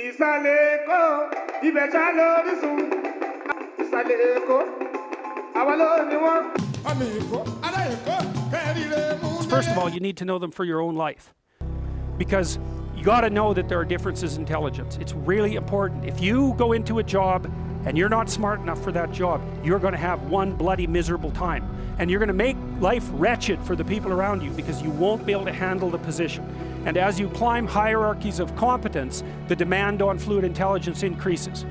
ìsàlẹ̀ Èkó ibẹ̀ ṣá lórísun ìsàlẹ̀ Èkó àwa ló ní wọ́n. ọmọ Èkó ará Èkó kẹ́rìíre mú dé. First of all, you need to know them for your own life, because you got to know that there are differences in intelligence. It's really important. If you go into a job and you're not smart enough for that job, you're going to have one bloody miserable time. And you're going to make life wretched for the people around you because you won't be able to handle the position. And as you climb hierarchies of competence, the demand on fluid intelligence increases.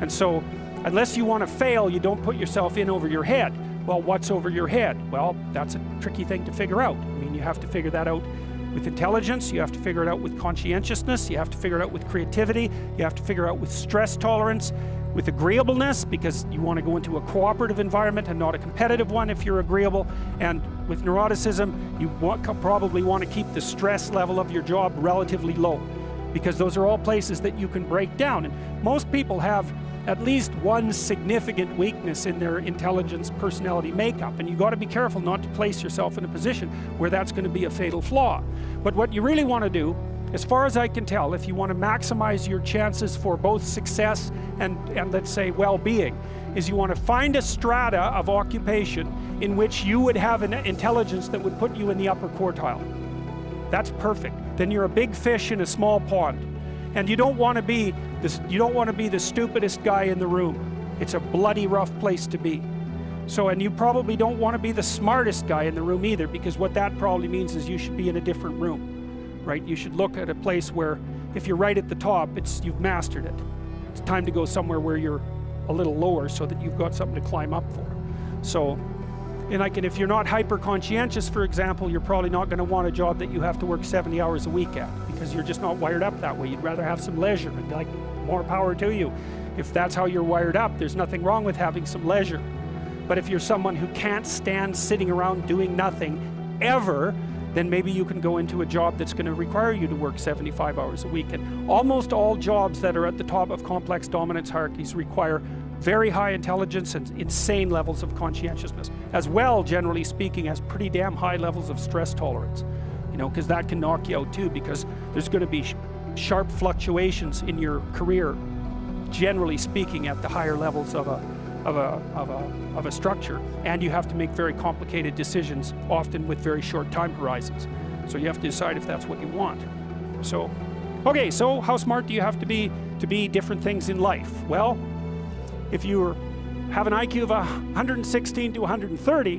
And so, unless you want to fail, you don't put yourself in over your head. Well, what's over your head? Well, that's a tricky thing to figure out. I mean, you have to figure that out with intelligence, you have to figure it out with conscientiousness, you have to figure it out with creativity, you have to figure out with stress tolerance, with agreeableness, because you want to go into a cooperative environment and not a competitive one if you're agreeable, and with neuroticism, you probably want to keep the stress level of your job relatively low, because those are all places that you can break down. And most people have at least one significant weakness in their intelligence personality makeup, and you got to be careful not to place yourself in a position where that's going to be a fatal flaw. But what you really want to do, as far as I can tell, if you want to maximize your chances for both success and let's say well-being, is you want to find a strata of occupation in which you would have an intelligence that would put you in the upper quartile. That's perfect. Then you're a big fish in a small pond. And you don't want to be the stupidest guy in the room. It's a bloody rough place to be. So, and you probably don't want to be the smartest guy in the room either, because what that probably means is you should be in a different room, right? You should look at a place where, if you're right at the top, you've mastered it. It's time to go somewhere where you're a little lower so that you've got something to climb up for. So, and if you're not hyper-conscientious, for example, you're probably not going to want a job that you have to work 70 hours a week at, because you're just not wired up that way. You'd rather have some leisure, and like, more power to you. If that's how you're wired up, there's nothing wrong with having some leisure. But if you're someone who can't stand sitting around doing nothing ever, then maybe you can go into a job that's going to require you to work 75 hours a week. And almost all jobs that are at the top of complex dominance hierarchies require very high intelligence and insane levels of conscientiousness, as well, generally speaking, as pretty damn high levels of stress tolerance. You know, because that can knock you out too, because there's going to be sharp fluctuations in your career, generally speaking, at the higher levels of a structure, and you have to make very complicated decisions, often with very short time horizons. So you have to decide if that's what you want. So, okay, so how smart do you have to be different things in life? Well, if you have an IQ of 116 to 130,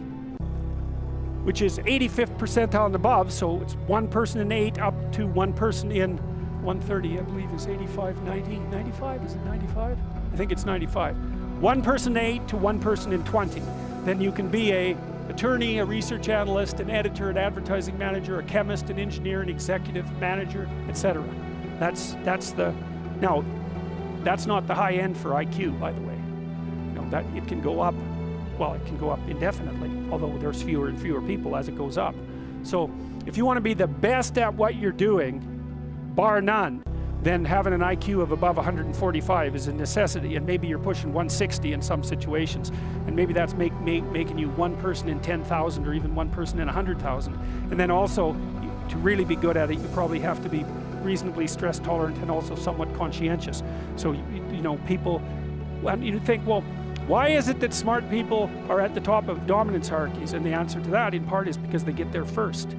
which is 85th percentile and above, so it's one person in 8 up to one person in 130, I believe is 85, 90, 95, is it 95? I think it's 95. One person in 8 to one person in 20. Then you can be an attorney, a research analyst, an editor, an advertising manager, a chemist, an engineer, an executive manager, etc. Now, that's not the high end for IQ, by the way. You know, that it can go up, well, it can go up indefinitely, although there's fewer and fewer people as it goes up. So if you want to be the best at what you're doing, bar none, then having an IQ of above 145 is a necessity, and maybe you're pushing 160 in some situations, and maybe that's making you one person in 10,000 or even one person in 100,000. And then also, to really be good at it, you probably have to be reasonably stress tolerant and also somewhat conscientious. So, you know, people, you think, well, why is it that smart people are at the top of dominance hierarchies? And the answer to that, in part, is because they get there first,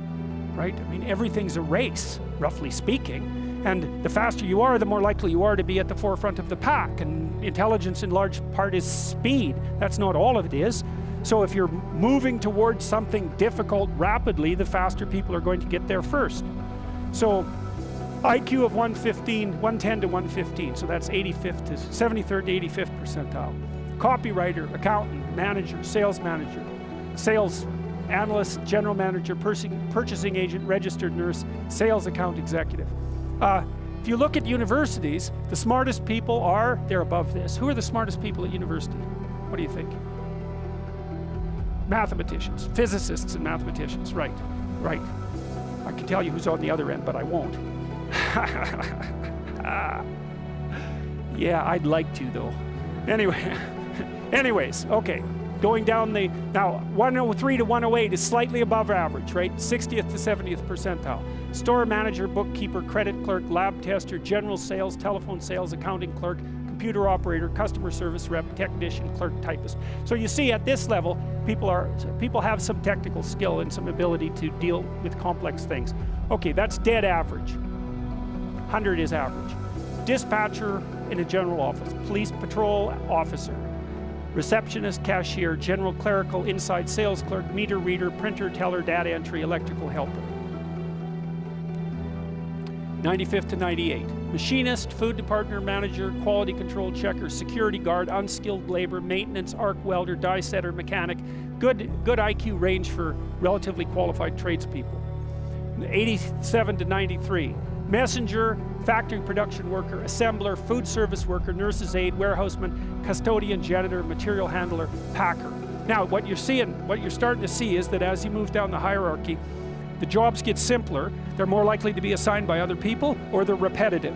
right? I mean, everything's a race, roughly speaking. And the faster you are, the more likely you are to be at the forefront of the pack. And intelligence, in large part, is speed. That's not all of it is. So if you're moving towards something difficult rapidly, the faster people are going to get there first. So IQ of 110 to 115, so that's 75th to 73rd to 85th percentile. Copywriter, accountant, manager, sales analyst, general manager, purchasing agent, registered nurse, sales account executive. If you look at universities, the smartest people they're above this. Who are the smartest people at university? What do you think? Mathematicians, physicists and mathematicians, right. I can tell you who's on the other end, but I won't. Yeah, I'd like to though. Anyways, okay. going down the, now 103 to 108 is slightly above average, right? 60th to 70th percentile. Store manager, bookkeeper, credit clerk, lab tester, general sales, telephone sales, accounting clerk, computer operator, customer service rep, technician, clerk, typist. So you see at this level, people have some technical skill and some ability to deal with complex things. Okay, that's dead average. 100 is average. Dispatcher in a general office, police patrol officer, receptionist, cashier, general clerical, inside sales clerk, meter reader, printer, teller, data entry, electrical helper. 95th to 98. Machinist, food department manager, quality control checker, security guard, unskilled labor, maintenance, arc welder, die setter, mechanic. Good IQ range for relatively qualified tradespeople. 87 to 93. Messenger, factory production worker, assembler, food service worker, nurse's aide, warehouseman, custodian, janitor, material handler, packer. Now, what you're starting to see is that as you move down the hierarchy, the jobs get simpler, they're more likely to be assigned by other people, or they're repetitive.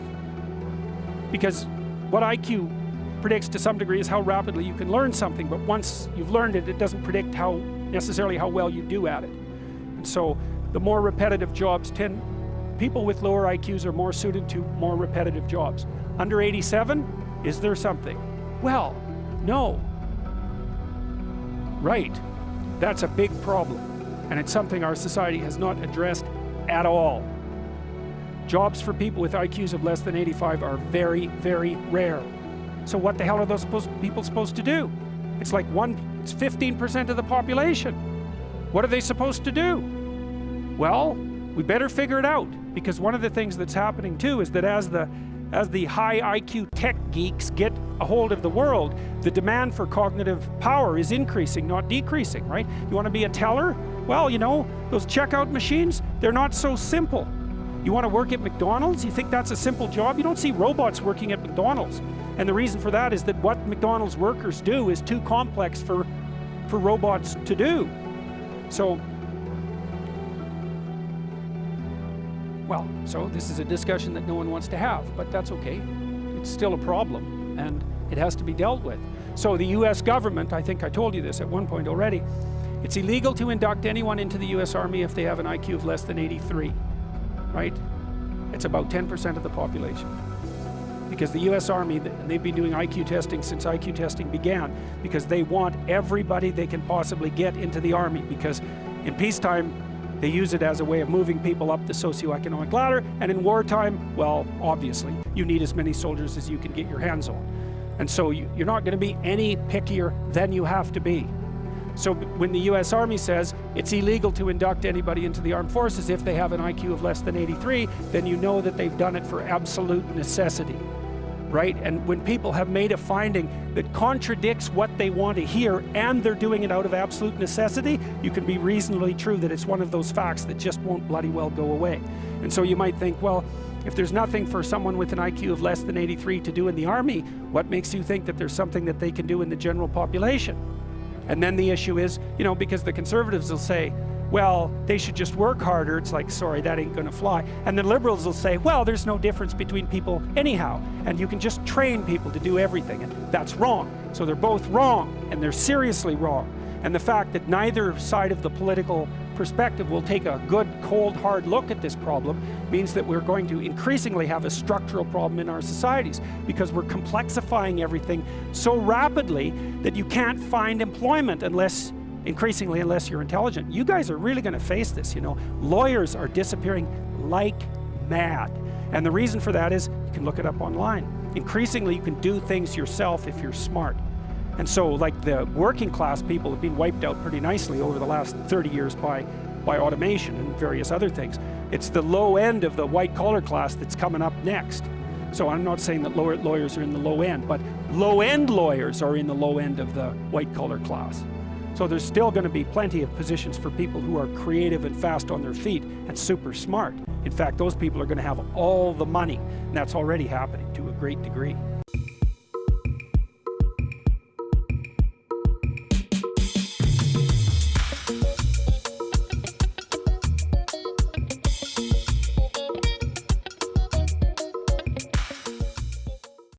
Because what IQ predicts to some degree is how rapidly you can learn something, but once you've learned it, it doesn't predict necessarily how well you do at it. And so the more repetitive jobs people with lower IQs are more suited to more repetitive jobs. Under 87, is there something? Well, no. Right. That's a big problem. And it's something our society has not addressed at all. Jobs for people with IQs of less than 85 are very, very rare. So what the hell are those people supposed to do? It's 15% of the population. What are they supposed to do? Well, we better figure it out, because one of the things that's happening too is that as the high IQ tech geeks get a hold of the world, the demand for cognitive power is increasing, not decreasing, right? You want to be a teller? Well, you know, those checkout machines, they're not so simple. You want to work at McDonald's? You think that's a simple job? You don't see robots working at McDonald's. And the reason for that is that what McDonald's workers do is too complex for robots to do. So this is a discussion that no one wants to have, but that's okay. It's still a problem, and it has to be dealt with. So the US government, I think I told you this at one point already, it's illegal to induct anyone into the US Army if they have an IQ of less than 83, right? It's about 10% of the population. Because the US Army, they've been doing IQ testing since IQ testing began, because they want everybody they can possibly get into the Army, because in peacetime, they use it as a way of moving people up the socioeconomic ladder, and in wartime, well, obviously, you need as many soldiers as you can get your hands on. And so you're not going to be any pickier than you have to be. So when the US Army says it's illegal to induct anybody into the armed forces if they have an IQ of less than 83, then you know that they've done it for absolute necessity, right? And when people have made a finding that contradicts what they want to hear, and they're doing it out of absolute necessity, you can be reasonably true that it's one of those facts that just won't bloody well go away. And so you might think, well, if there's nothing for someone with an IQ of less than 83 to do in the Army, what makes you think that there's something that they can do in the general population? And then the issue is, you know, because the conservatives will say, well, they should just work harder. It's like, sorry, that ain't gonna fly. And the liberals will say, well, there's no difference between people anyhow, and you can just train people to do everything, and that's wrong. So they're both wrong, and they're seriously wrong. And the fact that neither side of the political perspective will take a good, cold, hard look at this problem means that we're going to increasingly have a structural problem in our societies, because we're complexifying everything so rapidly that you can't find employment increasingly unless you're intelligent. You guys are really going to face this, you know. Lawyers are disappearing like mad. And the reason for that is, you can look it up online. Increasingly, you can do things yourself if you're smart. And so, like, the working class people have been wiped out pretty nicely over the last 30 years by automation and various other things. It's the low end of the white collar class that's coming up next. So I'm not saying that lawyers are in the low end, but low end lawyers are in the low end of the white collar class. So there's still going to be plenty of positions for people who are creative and fast on their feet and super smart. In fact, those people are going to have all the money, and that's already happening to a great degree.